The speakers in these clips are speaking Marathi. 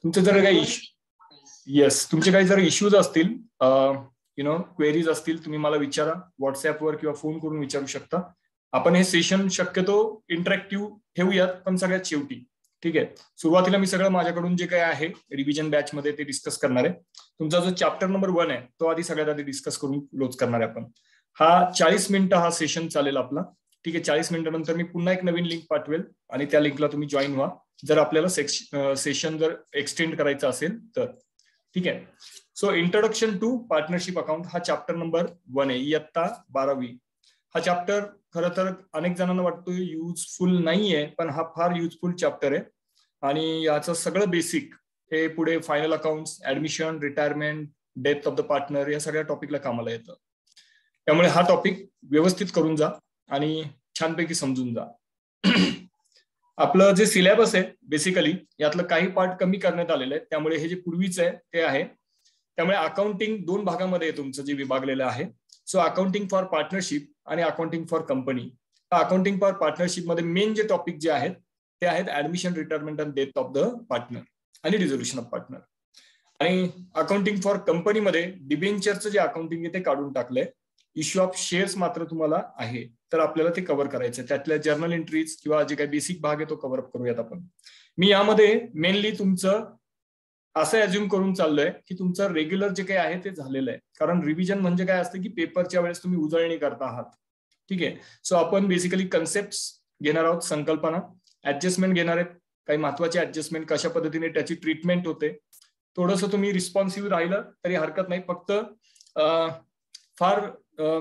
तुमचे जर काही येस तुमचे काही जर इश्यूज असतील क्वेरीज असतील तुम्ही मला विचारा व्हॉट्सअपवर किंवा फोन करून विचारू शकता. आपण हे सेशन शक्यतो इंटरॅक्टिव्ह ठेवूयात पण सगळ्यात शेवटी. ठीक आहे. सुरुवातीला मी सगळं माझ्याकडून जे काही आहे रिव्हिजन बॅच मध्ये ते डिस्कस करणार आहे. तुमचा जो चॅप्टर नंबर 1 आहे तो आधी सगळ्यात आधी डिस्कस करून क्लोज करणार आहे आपण. हा 40 मिनिटं हा सेशन चालेल आपला. ठीक आहे. 40 मिनिटानंतर मी पुन्हा एक नवीन लिंक पाठवेल आणि त्या लिंकला तुम्ही जॉईन व्हा जर आपल्याला सेशन जर एक्सटेंड करायचं असेल तर. ठीक आहे. So introduction to partnership account हा चॅप्टर नंबर 1 आहे, इयत्ता 12वी. हा चॅप्टर खरं तर अनेक जणांना वाटतो युजफुल नाहीये पण हा फार युजफुल चॅप्टर आहे आणि याचं सगळं बेसिक हे पुढे final accounts, admission, retirement, death of the partner या सगळ्या टॉपिकला कामाला येतं. त्यामुळे हा टॉपिक व्यवस्थित करून जा आणि छानपैकी समजून जा. आपलं जे सिलेबस आहे बेसिकली यातलं काही पार्ट कमी करण्यात आलेलं आहे त्यामुळे हे जे पूर्वीच आहे ते आहे. त्यामुळे अकाउंटिंग 2 भागामध्ये आहे तुमचं जे विभागलेलं आहे. सो अकाउंटिंग फॉर पार्टनरशिप आणि accounting for company. Accounting for partnership मध्ये मेन जे टॉपिक जे आहेत ते आहेत admission, retirement and death of the partner आणि रिझोल्युशन ऑफ पार्टनर. आणि अकाउंटिंग फॉर कंपनीमध्ये डिबेंचरचं जे अकाउंटिंग आहे ते काढून टाकलंय. इश्यू ऑफ शेअर्स मात्र तुम्हाला आहे तर आपल्याला ते कव्हर करायचं. त्यातल्या जर्नल एंट्रीज किंवा जे काही बेसिक भाग आहे तो कव्हर अप करूयात आपण. मी यामध्ये मेनली तुमचं असं अज्युम करून चाललोय की तुमचं रेग्युलर जे काही आहे ते झालेलं आहे. कारण रिव्हिजन म्हणजे काय असतं की पेपरच्या वेळेस तुम्ही उजळणी करता आहात. ठीक आहे. सो आपण बेसिकली कन्सेप्ट घेणार आहोत, संकल्पना, ऍडजस्टमेंट घेणार आहेत. काही महत्वाचे ऍडजस्टमेंट कशा पद्धतीने त्याची ट्रीटमेंट होते. थोडंसं तुम्ही रिस्पॉन्सिव्ह राहिलं तरी हरकत नाही, फक्त फार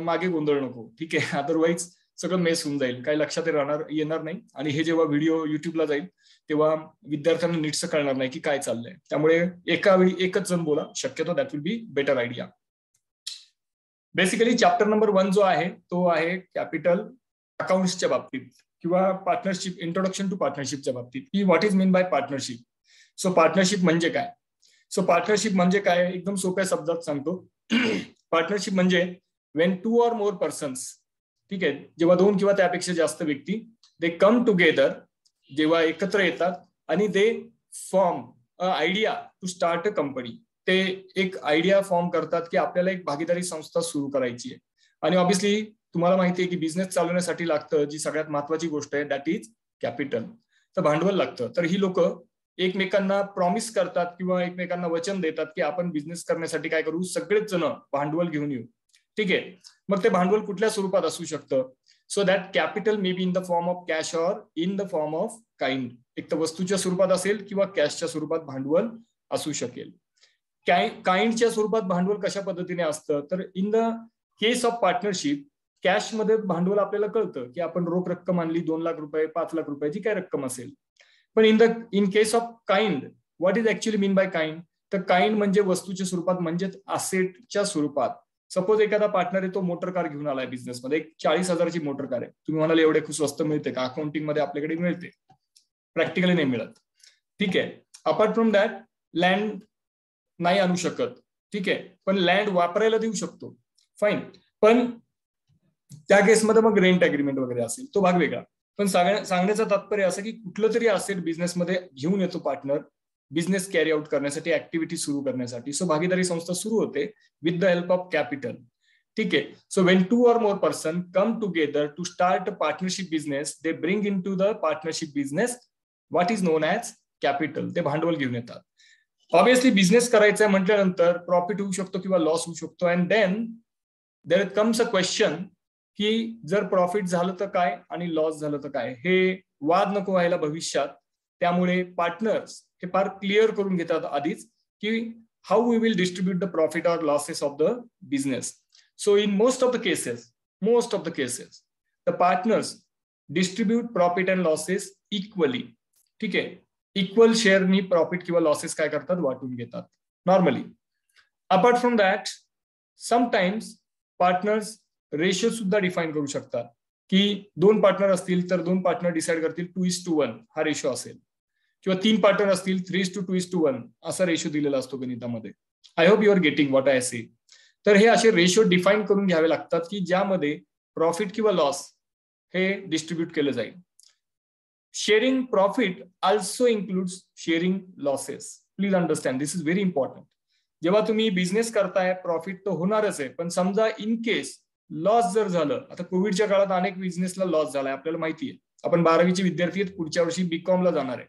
मागे गोंधळ नको. ठीक आहे. अदरवाईज सगळं मेस होऊन जाईल, काही लक्षात येणार नाही आणि हे जेव्हा व्हिडिओ युट्यूबला जाईल तेव्हा विद्यार्थ्यांना नीटसं कळणार नाही की काय चाललंय. त्यामुळे एका वेळी एकच जण बोला शक्यतो, that will be better idea. Basically chapter number 1 जो आहे तो आहे कॅपिटल अकाउंट्सच्या बाबतीत किंवा पार्टनरशिप, इंट्रोडक्शन टू पार्टनरशिपच्या बाबतीत की what is mean by partnership. So partnership म्हणजे काय. सो पार्टनरशिप म्हणजे काय एकदम सोप्या शब्दात सांगतो. पार्टनरशिप म्हणजे वेन 2 or more persons, ठीक आहे, जेव्हा 2 किंवा त्यापेक्षा जास्त व्यक्ती दे कम टुगेदर, जेव्हा एकत्र येतात आणि they form a idea to start a company. ते एक आयडिया फॉर्म करतात की आपल्याला एक भागीदारी संस्था सुरू करायची आहे. आणि ऑब्व्हियसली तुम्हाला माहिती आहे की बिझनेस चालवण्यासाठी लागतं जी सगळ्यात महत्वाची गोष्ट आहे दॅट इज कॅपिटल. तर भांडवल लागतं. तर ही लोक एकमेकांना प्रॉमिस करतात किंवा एकमेकांना वचन देतात की आपण बिझनेस करण्यासाठी काय करू, सगळेच जण भांडवल घेऊन येऊ. ठीक आहे. मग ते भांडवल कुठल्या स्वरूपात असू शकतं. So that capital may be in the form of cash or in the form of kind. एक तर वस्तूच्या स्वरूपात असेल किंवा कॅशच्या स्वरूपात भांडवल असू शकेल. काइंडच्या स्वरूपात भांडवल कशा पद्धतीने असतं तर in the case of partnership कॅशमध्ये भांडवल आपल्याला कळतं की आपण रोख रक्कम आणली 2 लाख रुपये, 5 लाख रुपये, जी काय रक्कम असेल. पण in case of kind what is actually mean by kind. तर काइंड म्हणजे वस्तूच्या स्वरूपात म्हणजेच असेटच्या स्वरूपात. सपोज एखादा पार्टनर आहे तो मोटर कार घेऊन आलाय बिझनेसमध्ये, एक 40,000ची मोटर कार आहे. तुम्ही म्हणाले एवढे खूप स्वस्त मिळते का. अकाउंटिंग मध्ये आपल्याकडे मिळते, प्रॅक्टिकली नाही मिळत. ठीक आहे. अपार्ट फ्रॉम दॅट लँड नाही आणू शकत. ठीक आहे. पण लँड वापरायला देऊ शकतो. फाईन. पण त्या केसमध्ये मग रेंट अग्रीमेंट वगैरे असेल, तो भाग वेगळा. पण सांगण्याचं तात्पर्य असं की कुठलं तरी असेट बिझनेसमध्ये घेऊन येतो पार्टनर बिझनेस कॅरी आउट करण्यासाठी, ऍक्टिव्हिटी सुरू करण्यासाठी. सो भागीदारी संस्था सुरू होते with the help of capital. ठीक आहे. So when 2 or more person come together to start a partnership business they bring in to the partnership business what is known as capital. ते भांडवल घेऊन येतात. ऑब्व्हियसली बिझनेस करायचा आहे म्हटल्यानंतर प्रॉफिट होऊ शकतो किंवा लॉस होऊ शकतो. And then there comes a question की जर प्रॉफिट झालं तर काय आणि लॉस झालं तर काय. हे वाद नको व्हायला भविष्यात. त्यामुळे पार्टनर्स हे फार क्लिअर करून घेतात आधीच की how we will distribute the profit or losses of the business. So in most of the cases the partners distribute profit and losses equally. ठीक आहे. इक्वल शेअरनी प्रॉफिट किंवा लॉसेस काय करतात, वाटून घेतात normally. Apart from that sometimes partners ratio सुद्धा डिफाईन करू शकतात की 2 पार्टनर असतील तर 2 पार्टनर डिसाईड करतील 2:1 हा रेशो असेल किंवा 3 पार्टनर असतील 3:2:1 असा रेशो दिलेला असतो गणितामध्ये. I hope you are getting what I say. तर हे असे रेशो डिफाईन करून घ्यावे लागतात की ज्यामध्ये प्रॉफिट किंवा लॉस हे डिस्ट्रीब्यूट केलं जाईल. Sharing profit also includes sharing losses. Please understand, this is very important. जेव्हा तुम्ही बिझनेस करताय प्रॉफिट तर होणारच आहे, पण समजा इन केस लॉस जर झालं, आता कोविडच्या काळात अनेक बिझनेसला लॉस झालाय आपल्याला माहिती आहे. आपण 12वीचे विद्यार्थी आहेत, पुढच्या वर्षी बीकॉम ला जाणार आहे,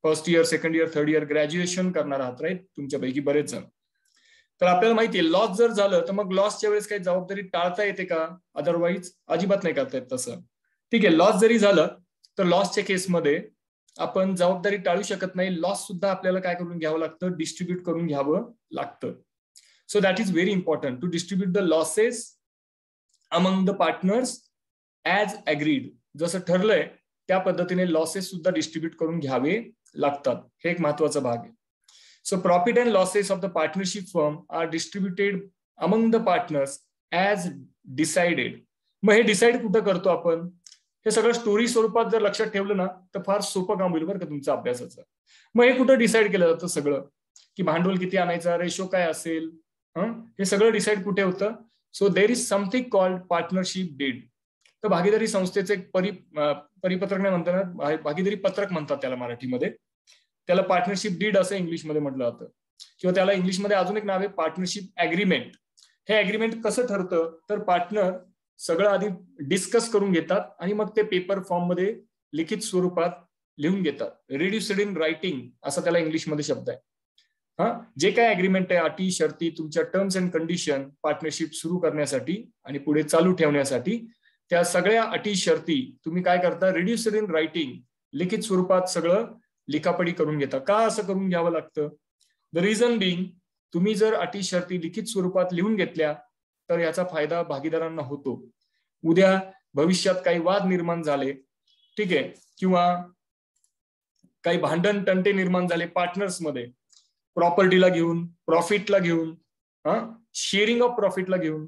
first year, second year, third year graduation करणार आहात, राईट, तुमच्यापैकी बरेच जण. तर आपल्याला माहिती आहे लॉस जर झालं तर मग लॉसच्या वेळेस काही जबाबदारी टाळता येते का? अदरवाईज अजिबात नाही करता येत तसं. ठीक आहे, लॉस जरी झालं तर लॉसच्या केसमध्ये आपण जबाबदारी टाळू शकत नाही. लॉस सुद्धा आपल्याला काय करून घ्यावं लागतं? डिस्ट्रीब्यूट करून घ्यावं लागतं. So that is very important to distribute the losses among the partners as agreed. जसं ठरलंय त्या पद्धतीने लॉसेस सुद्धा डिस्ट्रीब्यूट करून घ्यावे लागतात. हे एक महत्वाचा भाग आहे. So profit and losses of the partnership firm are distributed among the partners as decided. मग हे डिसाईड कुठं करतो आपण? हे सगळं स्टोरी स्वरूपात जर लक्षात ठेवलं ना तर फार सोपं काम होईल बरं का तुमचं अभ्यासाचं. मग हे कुठं डिसाईड केलं जातं सगळं? की भांडवल किती आणायचा, रेशो काय असेल, हे सगळं डिसाईड कुठे होतं? So there is something called partnership deed. तर भागीदारी संस्थेचे एक परिपत्रक नाही म्हणतात, भागीदारी पत्रक म्हणतात त्याला मराठीमध्ये. त्याला पार्टनरशिप डीड असं इंग्लिशमध्ये म्हटलं जातं, किंवा त्याला इंग्लिशमध्ये अजून एक नाव आहे पार्टनरशिप अग्रीमेंट. हे अग्रीमेंट कसं ठरतं तर पार्टनर सगळं आधी डिस्कस करून घेतात आणि मग ते पेपर फॉर्म मध्ये लिखित स्वरूपात लिहून घेतात. रिड्युस्ड इन रायटिंग असा त्याला इंग्लिशमध्ये शब्द आहे. जे काय अग्रीमेंट आहे, अटी शर्ती, तुमच्या टर्म्स अँड कंडिशन पार्टनरशिप सुरू करण्यासाठी आणि पुढे चालू ठेवण्यासाठी, त्या सगळ्या अटी शर्ती तुम्ही काय करता? रिड्युस्ड इन रायटिंग, लिखित स्वरूपात सगळं लिखापडी करून घेता. का असं करून घ्यावं लागतं? द रिझन बिंग, तुम्ही जर अटी शर्ती लिखित स्वरूपात लिहून घेतल्या तर याचा फायदा भागीदारांना होतो. उद्या भविष्यात काही वाद निर्माण झाले, ठीक आहे, किंवा काही भांडण तंटे निर्माण झाले पार्टनर्समध्ये, प्रॉपर्टीला घेऊन, प्रॉफिटला घेऊन, शेअरिंग ऑफ प्रॉफिटला घेऊन,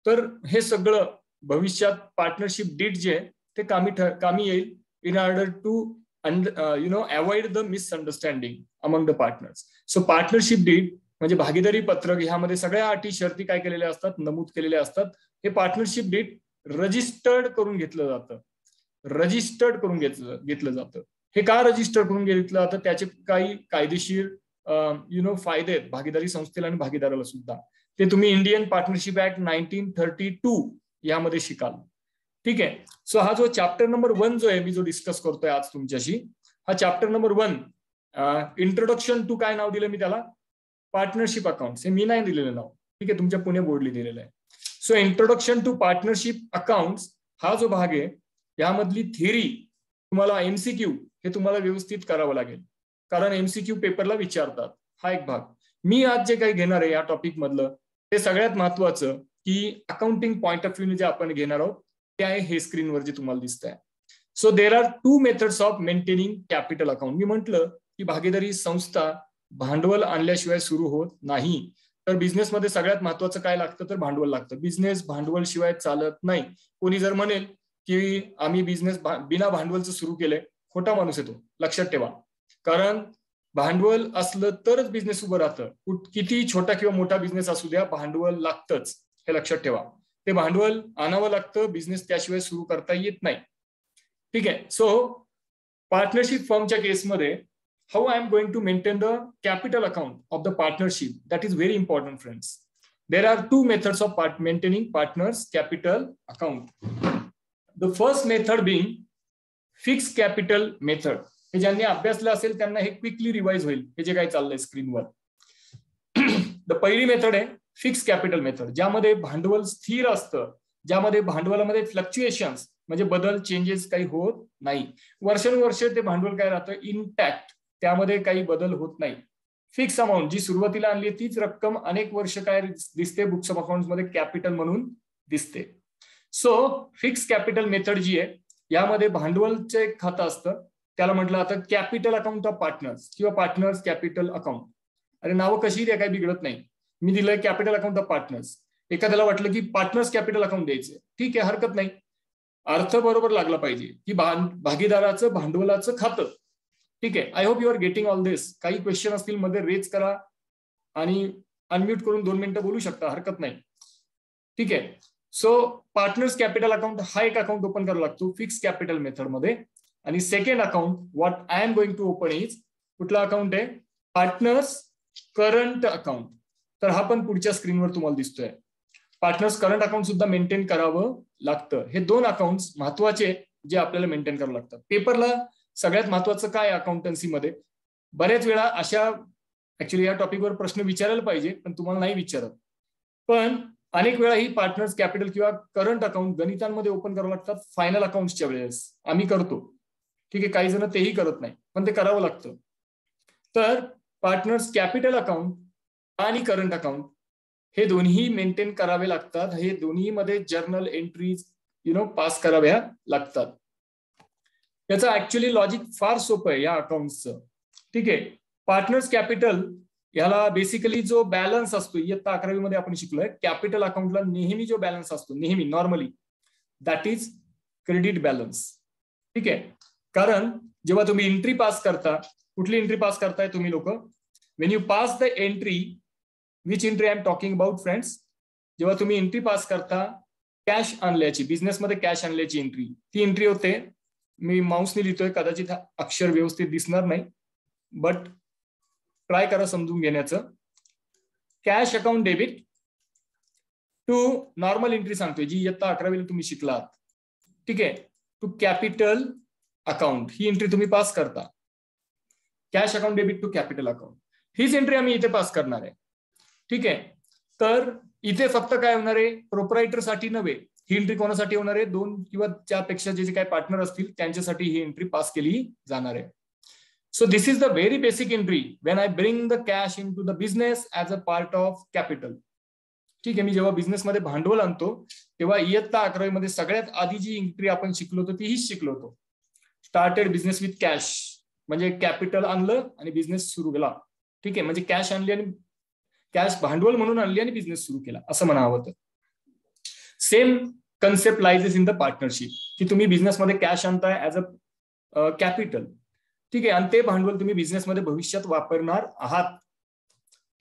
तर हे सगळं भविष्यात पार्टनरशिप डीड जे आहे ते कामी येईल in order to avoid the misunderstanding among the partners. So partnership deed म्हणजे भागीदारी पत्रक, ह्यामध्ये सगळ्या अटी शर्ती काय केलेल्या असतात? नमूद केलेल्या असतात. हे पार्टनरशिप डीड रजिस्टर्ड करून घेतलं जातं. रजिस्टर्ड करून घेतलं जातं. हे का रजिस्टर करून घेतलं जातं? त्याचे काही कायदेशीर फायदे आहेत भागीदारी संस्थेला आणि भागीदाराला सुद्धा. ते तुम्ही इंडियन पार्टनरशिप ऍक्ट 1932 यामध्ये शिकाल. ठीक आहे. सो हा जो चॅप्टर नंबर 1 जो आहे मी जो डिस्कस करतोय आज तुमच्याशी, हा चॅप्टर नंबर 1 इंट्रोडक्शन टू, काय नाव दिलं मी त्याला? Partnership accounts. हे मी नाही दिलेलं नाव, ठीक आहे, तुमच्या पुणे बोर्डली दिलेलं आहे. So introduction to partnership accounts हा जो भाग आहे यामधली थिअरी तुम्हाला एमसीक्यू हे तुम्हाला व्यवस्थित करावं लागेल, कारण एमसीक्यू पेपरला विचारतात. हा एक भाग. मी आज जे काही घेणार आहे या टॉपिक मधलं ते सगळ्यात महत्वाचं की अकाउंटिंग पॉइंट ऑफ व्ह्यू जे आपण घेणार आहोत ते आहे हे स्क्रीनवर जे तुम्हाला दिसत आहे. So there are 2 methods of maintaining capital account. मी म्हटलं की भागीदारी संस्था भांडवल आणल्याशिवाय सुरू होत नाही. तर बिझनेसमध्ये सगळ्यात महत्वाचं काय लागतं तर भांडवल लागतं. बिझनेस भांडवल शिवाय चालत नाही. कोणी जर म्हणेल की आम्ही बिझनेस बिना भांडवलचं सुरू केलंय, खोटा माणूस येतो, लक्षात ठेवा. कारण भांडवल असलं तरच बिझनेस उभं राहतं. किती छोटा किंवा मोठा बिझनेस असू द्या, भांडवल लागतंच, हे लक्षात ठेवा. ते भांडवल आणावं लागतं, बिझनेस त्याशिवाय सुरू करता येत नाही. ठीक आहे. सो पार्टनरशिप फर्मच्या केसमध्ये how I am going to maintain the capital account of the partnership, that is very important, friends. There are 2 methods of maintaining partners capital account. The first method being fixed capital method. हे ज्यांनी अभ्यासलं असेल त्यांना हे क्विकली रिवाइज होईल हे जे काही चाललंय स्क्रीनवर. द पहिली मेथड आहे फिक्स कॅपिटल मेथड, ज्यामध्ये भांडवल स्थिर असतं, ज्यामध्ये भांडवलामध्ये फ्लक्च्युएशन्स म्हणजे बदल, चेंजेस काही होत नाही. वर्षानुवर्ष ते भांडवल काय राहतं? इंटॅक्ट, त्यामध्ये काही बदल होत नाही. फिक्स अमाऊंट जी सुरुवातीला आणली तीच रक्कम अनेक वर्ष काय दिसते बुक्स ऑफ अकाउंट्स मध्ये कॅपिटल म्हणून दिसते. सो फिक्स कॅपिटल मेथड जी आहे यामध्ये भांडवलचं एक खातं असतं, त्याला म्हटलं जातं कॅपिटल अकाउंट ऑफ पार्टनर्स किंवा पार्टनर्स कॅपिटल अकाउंट. अरे नावं कशी द्या, काही बिघडत नाही. मी दिलंय कॅपिटल अकाउंट ऑफ पार्टनर्स. एखाद्याला वाटलं की पार्टनर्स कॅपिटल अकाउंट द्यायचं, ठीक आहे, हरकत नाही. अर्थ बरोबर लागला पाहिजे की भागीदाराचं भांडवलाचं खातं. ठीक आहे. I hope you are getting all this. काही क्वेश्चन असतील मध्ये रेज करा आणि अनम्यूट करून 2 मिनिटं बोलू शकता, हरकत नाही. ठीक आहे. सो पार्टनर्स कॅपिटल अकाउंट हा एक अकाउंट ओपन करावा लागतो फिक्स कॅपिटल मेथड मध्ये, आणि second account what I am going to open is, कुठला अकाउंट आहे, पार्टनर्स करंट अकाउंट. तर हा पण पुढच्या स्क्रीनवर तुम्हाला दिसतोय. पार्टनर्स करंट अकाउंट सुद्धा मेंटेन करावं लागतं. हे दोन अकाउंट महत्वाचे जे आपल्याला मेंटेन करावं लागतं. पेपरला सगळ्यात महत्वाचं काय अकाउंटन्सीमध्ये, बऱ्याच वेळा अशा ऍक्च्युली या टॉपिकवर प्रश्न विचारायला पाहिजे पण तुम्हाला नाही विचारत, पण अनेक वेळा ही पार्टनर्स कॅपिटल किंवा करंट अकाउंट गणितांमध्ये ओपन करावं लागतात फायनल अकाउंटच्या वेळेस. आम्ही करतो, ठीक आहे, काही जण तेही करत नाही पण ते करावं लागतं. तर पार्टनर्स कॅपिटल अकाउंट आणि करंट अकाउंट हे दोन्ही मेंटेन करावे लागतात. हे दोन्ही मध्ये जर्नल एंट्रीज पास कराव्या लागतात. याचं ऍक्च्युली लॉजिक फार सोपं आहे या अकाउंटचं, ठीक आहे. पार्टनर्स कॅपिटल याला बेसिकली जो बॅलन्स असतो, इयत्ता 11वी मध्ये आपण शिकलोय, कॅपिटल अकाउंटला नेहमी जो बॅलन्स असतो, नेहमी normally, that is credit balance, ठीक आहे. कारण जेव्हा तुम्ही एंट्री पास करता, कुठली एंट्री पास करताय तुम्ही लोक, Wien you pass the entry, which entry I am talking about friends, जेव्हा तुम्ही एंट्री पास करता कॅश आणल्याची, बिझनेसमध्ये कॅश आणल्याची एंट्री, ती एंट्री होते, मी माऊसने लिहितोय, कदाचित अक्षर व्यवस्थित दिसणार नाही बट ट्राय करा समजून घेण्याचं. Cash account debit to normal entry सांगतोय जी इयत्ता 11वीला तुम्ही शिकलात, ठीक आहे, टू कॅपिटल अकाउंट, ही एंट्री तुम्ही पास करता. Cash account debit to capital account, हीच एंट्री आम्ही इथे पास करणार आहे, ठीक आहे. तर इथे फक्त काय होणार आहे, प्रोप्रायटर साठी नव्हे, ही एंट्री कोणासाठी होणार आहे, 2 किंवा त्यापेक्षा जे काही पार्टनर असतील त्यांच्यासाठी ही एंट्री पास केली जाणार आहे. So this is the very basic entry when I bring the cash into the business as a part of capital. ठीक आहे, मी जेव्हा बिझनेसमध्ये भांडवल आणतो तेव्हा इयत्ता 11वी मध्ये सगळ्यात आधी जी एंट्री आपण शिकलो होतो ती हीच शिकलो होतो. स्टार्टेड बिझनेस विथ कॅश, म्हणजे कॅपिटल आणलं आणि बिझनेस सुरू केला, ठीक आहे. म्हणजे कॅश आणली आणि कॅश भांडवल म्हणून आणली आणि बिझनेस सुरू केला असं म्हणावं होतं. Same concept lies in the partnership, की तुम्ही बिझनेसमध्ये कॅश आणताय ऍज अ कॅपिटल, ठीक आहे, आणि ते भांडवल तुम्ही बिझनेसमध्ये भविष्यात वापरणार आहात,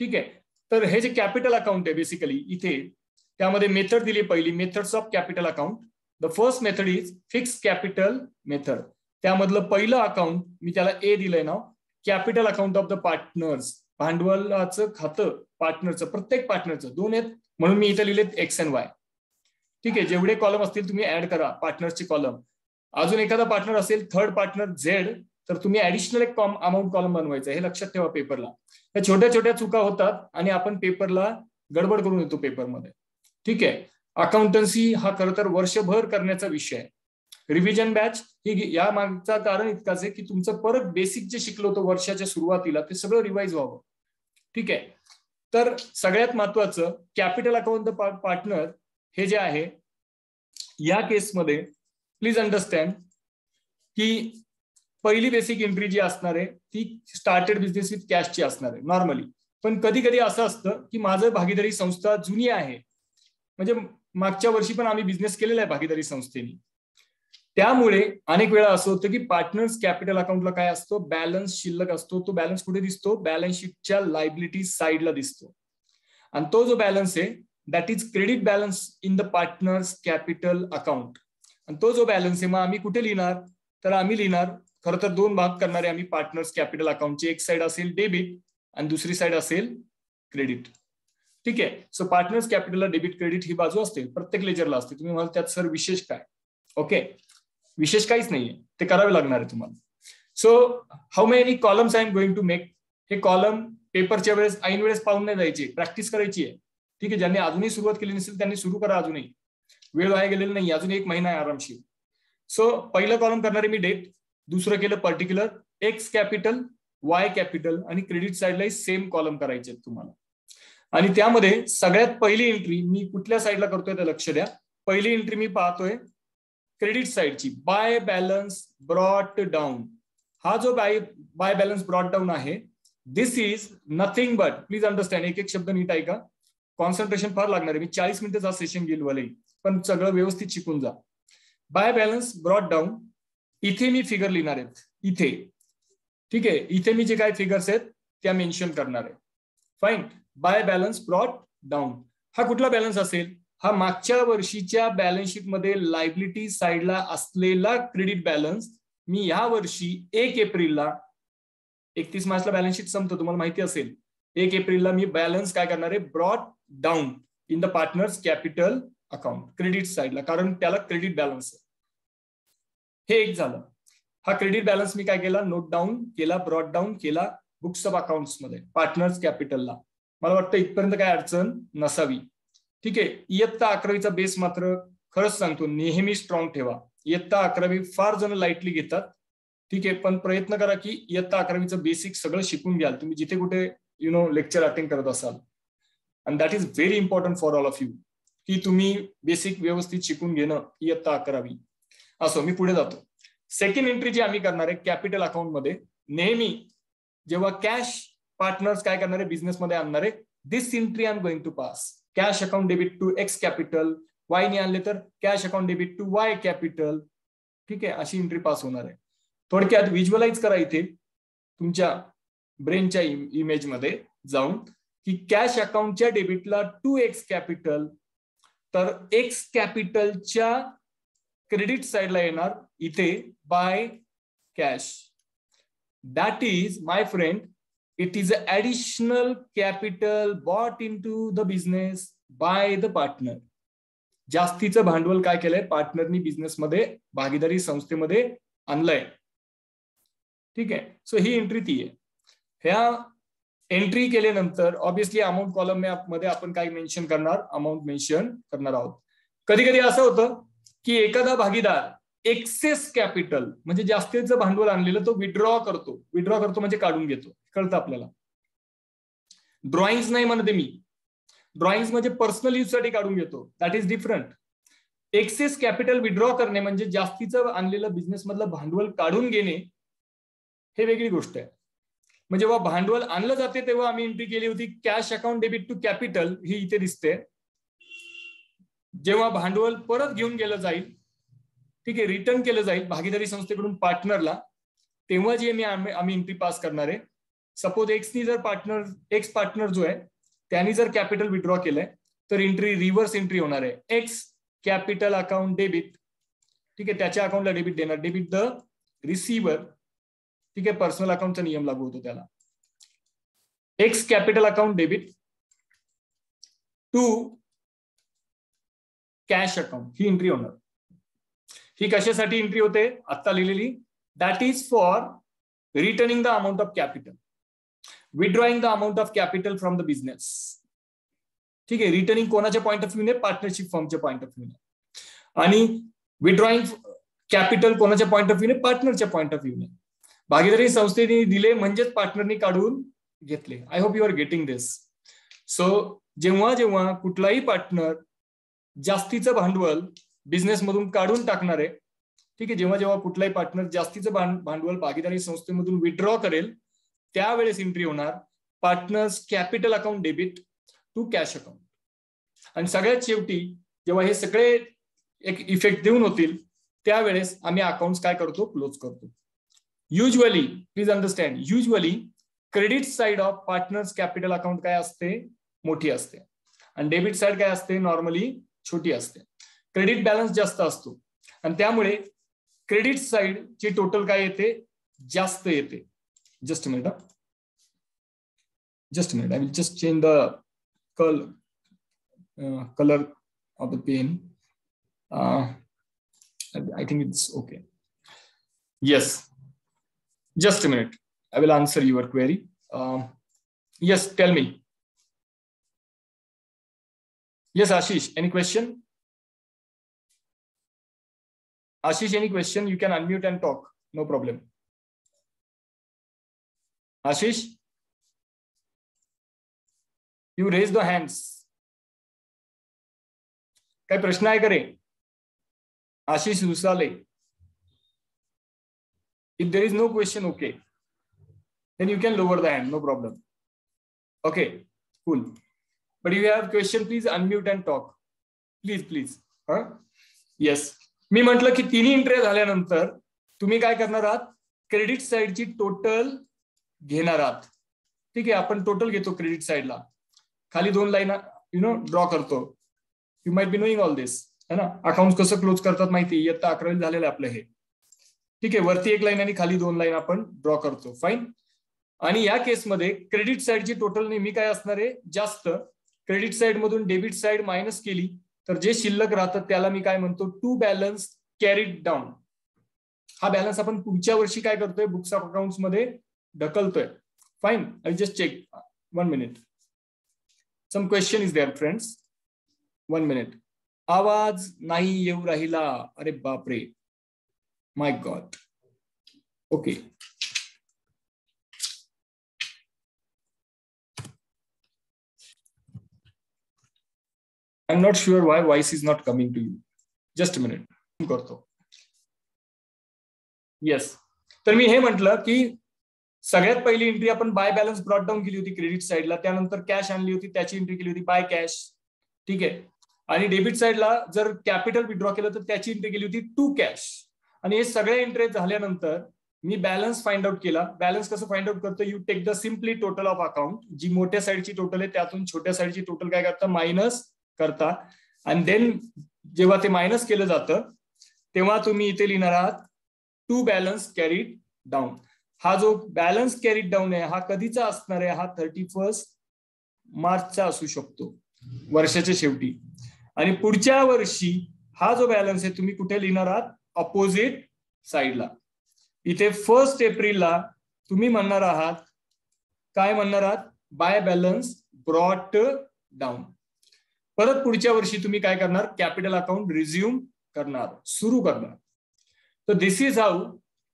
ठीक आहे. तर हे जे कॅपिटल अकाउंट आहे बेसिकली इथे, त्यामध्ये मेथड दिली पहिली, methods of capital account. The first method is fix capital method. त्यामधलं पहिलं अकाउंट मी त्याला ए दिलंय नाव, capital account of the partners, भांडवलाचं खातं पार्टनरचं, प्रत्येक पार्टनरचं 2 आहेत म्हणून मी इथे लिहिलेत एक्स अँड वाय, ठीक आहे. जेवढे कॉलम असतील तुम्ही ऍड करा पार्टनरचे कॉलम. अजून एखादा पार्टनर असेल, थर्ड पार्टनर झेड, तर तुम्ही ऍडिशनल एक अमाऊंट कॉलम बनवायचा, हे लक्षात ठेवा पेपरला. या छोट्या छोट्या चुका होतात आणि आपण पेपरला गडबड करून येतो पेपरमध्ये, ठीक आहे. अकाउंटन्सी हा खरं तर वर्षभर करण्याचा विषय आहे. रिव्हिजन बॅच ही या मागचा कारण इतकाच आहे की तुमचं परत बेसिक जे शिकलो होतं वर्षाच्या सुरुवातीला ते सगळं रिवाइज व्हावं, ठीक आहे. तर सगळ्यात महत्वाचं कॅपिटल अकाउंट पार्टनर हे जे आहे, या केसमध्ये प्लीज अंडरस्टँड की पहिली बेसिक एंट्री जी असणार आहे ती स्टार्टेड बिझनेस विथ कॅशची असणार आहे नॉर्मली. पण कधी कधी असं असतं की माझं भागीदारी संस्था जुनी आहे, म्हणजे मागच्या वर्षी पण आम्ही बिझनेस केलेला आहे भागीदारी संस्थेने, त्यामुळे अनेक वेळा असं होतं की पार्टनर्स कॅपिटल अकाउंटला काय असतो, बॅलन्स शिल्लक असतो. तो बॅलन्स कुठे दिसतो, बॅलन्स शीटच्या लायबिलिटी साईडला दिसतो, आणि तो जो बॅलन्स आहे that is credit balance in the partners capital account. आणि तो जो बॅलन्स आहे मग आम्ही कुठे लिहिणार, तर आम्ही लिहिणार, खरं तर 2 भाग करणारे आम्ही पार्टनर्स कॅपिटल अकाउंटची, एक साइड असेल डेबिट आणि दुसरी साइड असेल क्रेडिट, ठीक आहे. सो पार्टनर्स कॅपिटलला डेबिट क्रेडिट ही बाजू असते, प्रत्येक लेजरला असते. तुम्ही म्हणाल त्यात सर विशेष काय, ओके, विशेष काहीच नाहीये, ते करावे लागणार आहे तुम्हाला. So how many columns I am going to make, हे कॉलम पेपरच्या वेळेस ऐन वेळेस पाहून नाही जायचे, प्रॅक्टिस करायची आहे, ठीक आहे. ज्यांनी अजूनही सुरुवात केली नसेल त्यांनी सुरू करा, अजूनही वेळ वाया गेलेला नाही, अजून 1 महिना आहे आरामशीर. सो पहिलं कॉलम करणारे मी डेट, दुसरं केलं particular, x capital, Y capital, आणि क्रेडिट साईडला सेम कॉलम करायचे तुम्हाला. आणि त्यामध्ये सगळ्यात पहिली एंट्री मी कुठल्या साईडला करतोय ते लक्ष द्या. पहिली एंट्री मी पाहतोय क्रेडिट साईडची, बाय बॅलन्स ब्रॉट डाऊन. हा जो बाय बॅलन्स ब्रॉट डाऊन आहे, this is nothing but, please understand, एक एक शब्द नीट ऐका, कॉन्सन्ट्रेशन फार लागणार आहे, मी 40 मिनिटाचा सेशन घेईल भलेही, पण सगळं व्यवस्थित शिकून जा. बाय बॅलन्स ब्रॉट डाऊन, इथे मी फिगर लिहिणार आहेत इथे, ठीक आहे. इथे मी जे काय फिगर्स आहेत त्या मेन्शन करणार आहे. Fine. By balance brought down हा कुठला बॅलन्स असेल, हा मागच्या वर्षीच्या बॅलन्स शीट मध्ये लायबिलिटी साईडला असलेला क्रेडिट बॅलन्स मी ह्या वर्षी 1 एप्रिलला 31 मार्चला बॅलन्स शीट संपतं, तुम्हाला माहिती असेल. 1 एप्रिलला मी बॅलन्स काय करणार आहे, brought down in the partners capital account credit साइडला, कारण त्याला क्रेडिट बॅलन्स आहे. हे एक झालं. हा क्रेडिट बॅलन्स मी काय केला, नोट डाऊन केला, ब्रॉट डाऊन केला बुक्स ऑफ अकाउंट्स मध्ये पार्टनर्स कॅपिटलला. मला वाटतं इथपर्यंत काय अडचण नसावी. ठीक आहे. इयत्ता 11वीचा बेस मात्र खरंच सांगतो नेहमी स्ट्रॉंग ठेवा. इयत्ता 11वी फार जण लाईटली घेतात. ठीक आहे, पण प्रयत्न करा की इयत्ता 11वीचं बेसिक सगळं शिकून घ्याल तुम्ही जिथे कुठे लेक्चर अटेंड करत असाल. And that is very important for all of you की तुम्ही बेसिक व्यवस्थित शिकून घेणं इयत्ता 11वी. असो, मी पुढे जातो. सेकंड एंट्री जी आम्ही करणार आहे कॅपिटल अकाउंट मध्ये, नेहमी जेव्हा कॅश पार्टनर्स काय करणार आहे बिझनेसमध्ये आणणार आहे, this entry I am going to pass. Cash account debit to x capital, Y ने आणले तर cash account debit to Y capital. ठीक आहे, अशी एंट्री पास होणार आहे. थोडक्यात व्हिज्युअलाइज करा इथे तुमच्या ब्रेनच्या इमेज मध्ये जाऊन की कॅश अकाउंटच्या डेबिटला टू एक्स कॅपिटल, तर एक्स कॅपिटलच्या क्रेडिट साइडला येणार इथे by cash. That is my friend, it is additional capital bought in to the business by the partner. जास्तीचं भांडवल काय केलंय पार्टनरनी बिझनेसमध्ये भागीदारी संस्थेमध्ये आणलंय. ठीक आहे, सो ही एंट्री ती आहे. ह्या एंट्री केल्यानंतर ऑब्विसली अमाऊंट कॉलम मध्ये आपण काय मेन्शन करणार, अमाऊंट मेन्शन करणार आहोत. कधी कधी असं होतं की एखादा भागीदार एक्सेस कॅपिटल म्हणजे जास्तीचं भांडवल आणलेलं तो विड्रॉ करतो. विड्रॉ करतो म्हणजे काढून घेतो, कळतं आपल्याला. ड्रॉइंग्स नाही म्हणते मी, ड्रॉइंग्स म्हणजे पर्सनल यूज साठी काढून घेतो, that is different. Excess capital withdraw करणे म्हणजे जास्तीचं आणलेलं बिझनेस मधलं भांडवल काढून घेणे, हे वेगळी गोष्ट आहे. म्हणजे जेव्हा भांडवल आणलं जाते तेव्हा आम्ही एंट्री केली होती cash account debit to capital, ही इथे दिसते. जेव्हा भांडवल परत घेऊन गेलं जाईल, ठीक आहे, रिटर्न केलं जाईल भागीदारी संस्थेकडून पार्टनरला, तेव्हा जी आम्ही एंट्री पास करणार आहे. सपोज एक्सनी जर एक्स पार्टनर जो आहे त्यांनी जर कॅपिटल विड्रॉ केलंय तर एंट्री रिव्हर्स एंट्री होणार आहे. एक्स कॅपिटल अकाउंट डेबिट, ठीक आहे, त्याच्या अकाउंटला डेबिट देणार, डेबिट द रिसिव्हर. ठीक आहे, पर्सनल अकाउंटचा नियम लागू होतो त्याला. Ex capital account debit to cash account, ही एंट्री होणार. ही कशासाठी एंट्री होते आता लिहिलेली, that is for returning the amount of capital, withdrawing the amount of capital from the business. ठीक आहे, रिटर्निंग कोणाच्या पॉईंट ऑफ व्ह्यूने, पार्टनरशिप फर्मच्या पॉईंट ऑफ व्ह्यूने, आणि विड्रॉइंग कॅपिटल कोणाच्या पॉईंट ऑफ व्ह्यूने, पार्टनरच्या पॉईंट ऑफ व्ह्यूने. भागीदारी संस्थेने दिले म्हणजेच पार्टनरनी काढून घेतले. I hope you are getting this. So जेव्हा जेव्हा कुठलाही पार्टनर जास्तीचं भांडवल बिझनेस मधून काढून टाकणार आहे, ठीक आहे, जेव्हा जेव्हा कुठलाही पार्टनर जास्तीचं भांडवल भागीदारी संस्थेमधून विड्रॉ करेल त्यावेळेस एंट्री होणार partners capital account debit to cash account. आणि सगळ्यात शेवटी जेव्हा हे सगळे एक इफेक्ट देऊन होतील त्यावेळेस आम्ही अकाउंट काय करतो, क्लोज करतो. Usually, please understand, usually credit side of partners capital account काय असते, मोठी असते, आणि डेबिट साइड काय असते, नॉर्मली छोटी असते. क्रेडिट बॅलन्स जास्त असतो आणि त्यामुळे क्रेडिट साइड ची टोटल काय येते, जास्त येते. Just a minute, I will just change the color of the pen. I think it's okay. Yes, just a minute, I will answer your query. Yes, tell me. Yes, Ashish, any question? Ashish, any question? You can unmute and talk, no problem. Ashish, you raise the hands. काय प्रश्न आहे का रे? Ashish रुसाले, if there is no question, okay, then you can lower the hand, no problem. Okay, cool. But if you have question, please unmute and talk, please. Yes, मी म्हटलं की तिन्ही एंट्री झाल्यानंतर तुम्ही काय करणार आहात, क्रेडिट साइडची टोटल घेणार आहात. ठीक आहे, आपण टोटल घेतो क्रेडिट साइडला, खाली 2 लाईन ड्रॉ करतो. You might be knowing all this, है ना. अकाउंट कसं क्लोज करतात माहिती, इयत्ता 11वी झालेलं आपलं हे. ठीक आहे, वरती एक लाईन आणि खाली 2 लाईन आपण ड्रॉ करतो. फाईन. आणि या केसमध्ये क्रेडिट साईडची टोटल नेहमी काय असणार आहे, जास्त. क्रेडिट साईड मधून डेबिट साईड मायनस केली तर जे शिल्लक राहतं त्याला मी काय म्हणतो, टू बॅलन्स कॅरीड डाऊन. हा बॅलन्स आपण पुढच्या वर्षी काय करतोय, बुक्स ऑफ अकाउंट्स मध्ये ढकलतोय. Fine. I just check 1 minute. Some question is there friends. 1 minute. आवाज नाही येऊ राहिला. अरे बापरे, my god. Okay. I'm not sure why voice is not coming to you. Just a minute. करतो. येस. तर मी हे म्हटलं की सगळ्यात पहिली एंट्री आपण बाय बॅलन्स ब्रॉट डाऊन केली होती क्रेडिट साईडला, त्यानंतर कॅश आणली होती, त्याची एंट्री केली होती बाय कॅश. ठीक आहे. आणि डेबिट साईडला जर कॅपिटल विड्रॉ केलं तर त्याची एंट्री केली होती टू कॅश. आणि हे सगळ्या एंट्री झाल्यानंतर मी बॅलन्स फाइंड आउट केला. बॅलन्स कसं फाइंड आउट करतो, you take the simply total of account. जी मोठ्या साईडची टोटल आहे त्यातून छोट्या साईडची टोटल काय करता, मायनस करता. आणि देन जेव्हा ते मायनस केलं जातं तेव्हा तुम्ही इथे लिहिणार आहात टू बॅलन्स कॅरीड डाऊन. हा जो बॅलन्स कॅरीड डाऊन आहे हा कधीचा असणार आहे, हा 31 मार्चचा असू शकतो, वर्षाच्या शेवटी. आणि पुढच्या वर्षी हा जो बॅलन्स आहे तुम्ही कुठे लिहिणार आहात, अपोजिट साईडला. इथे 1 एप्रिलला तुम्ही म्हणणार आहात, काय म्हणणार आहात, बाय बॅलन्स ब्रॉट डाऊन. परत पुढच्या वर्षी तुम्ही काय करणार, कॅपिटल अकाउंट रिझ्यूम करणार, सुरू करणार. तर this is how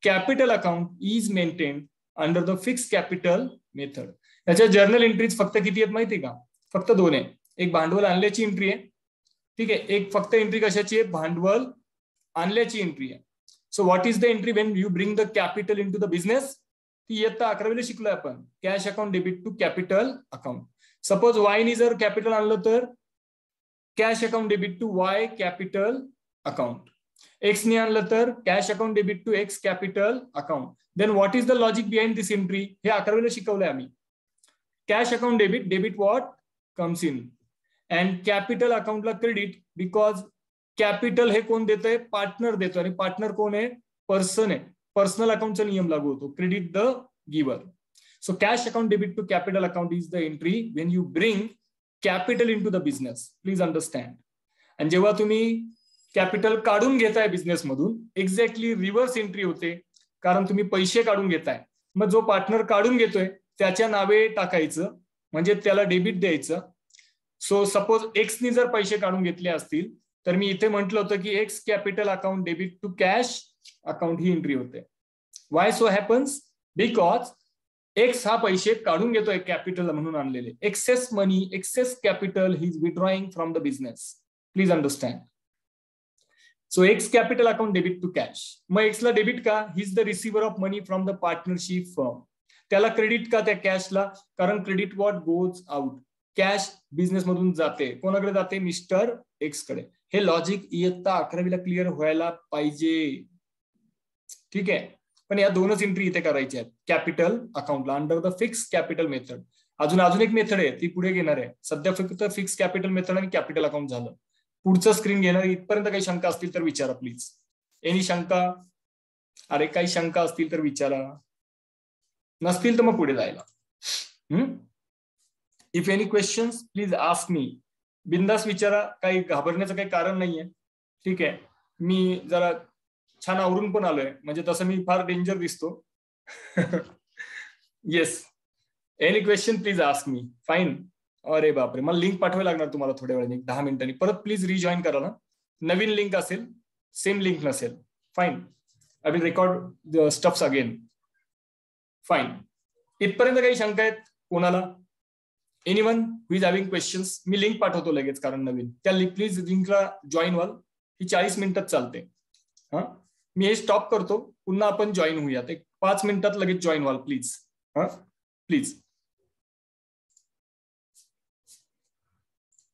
capital account is maintained under the fix capital method. याच्या जर्नल एंट्रीज फक्त किती आहेत माहिती का, फक्त 2 आहे. एक भांडवल आणल्याची एंट्री आहे, ठीक आहे, एक फक्त एंट्री कशाची आहे, भांडवल आणल्याची एंट्री आहे. So what is the entry when you bring the capital in to the business. ती इयत्ता 11वीला शिकलोय आपण, cash account debit to capital account. Suppose वायनी जर कॅपिटल आणलं तर cash account debit to Y capital account. X ने आणलं तर cash account debit to x capital account. Then what is the logic behind this entry, हे 11वीला शिकवलंय आम्ही. Cash account debit, debit what comes in, and capital अकाउंटला क्रेडिट, बिकॉज कॅपिटल हे कोण देतंय, पार्टनर देतो. आणि पार्टनर कोण आहे, पर्सन आहे. पर्सनल अकाउंटचा नियम लागू होतो, credit the giver. So cash account debit to capital account is the entry when you bring capital in to the business. Please understand. आणि जेव्हा तुम्ही कॅपिटल काढून घेताय बिझनेस मधून, एक्झॅक्टली रिव्हर्स एंट्री होते, कारण तुम्ही पैसे काढून घेताय. मग जो पार्टनर काढून घेतोय त्याच्या नावे टाकायचं, म्हणजे त्याला डेबिट द्यायचं. सो सपोज एक्सनी जर पैसे काढून घेतले असतील तर मी इथे म्हटलं होतं की X capital account debit to cash account ही एंट्री होते. Why so happens, because X हा पैसे काढून घेतोय कॅपिटल म्हणून आणलेले. Excess money, excess capital he is withdrawing from the business. Please understand. So X capital account debit to cash. मग एक्सला डेबिट का, he is the receiver of money from the partnership firm. त्याला क्रेडिट का त्या कॅशला, कारण credit what goes out, cash business मधून जाते, कोणाकडे जाते, मिस्टर एक्स कडे. हे लॉजिक इयत्ता 11वीला क्लिअर व्हायला पाहिजे, ठीक आहे. पण या 2च एंट्री इथे करायच्या आहेत कॅपिटल अकाउंटला under the fix capital method. अजून एक मेथड आहे ती पुढे घेणार आहे. सध्या फक्त फिक्स कॅपिटल मेथड आणि कॅपिटल अकाउंट झालं. पुढचं स्क्रीन घेणार. इथपर्यंत काही शंका असतील तर विचारा प्लीज. एनी शंका, अरे काही शंका असतील तर विचारा, नसतील तर मग पुढे जायला. If any questions please ask me. बिंदास विचारा, काही घाबरण्याचं काही कारण नाहीये, ठीक आहे. मी जरा छान आवरून पण आलोय, म्हणजे तसं मी फार डेंजर दिसतो. Yes, any question please ask me. Fine. अरे बापरे, मला लिंक पाठवायला लागणार तुम्हाला थोड्या वेळाने, 10 मिनिटांनी. परत प्लीज रिजॉईन करा ना. नवीन लिंक असेल, सेम लिंक नसेल. Fine. I will record the stuffs again. Fine. इथपर्यंत काही शंका आहेत कोणाला? Anyone who is having questions? Me link पाठवतो लगेच, कारण नवीन. त्या प्लीज लिंकला जॉईन व्हाल. ही 40 मिनिटात चालते. हा, मी हे स्टॉप करतो, पुन्हा आपण जॉईन होऊयात. एक 5 मिनिटात लगेच जॉईन व्हाल प्लीज. हा प्लीज.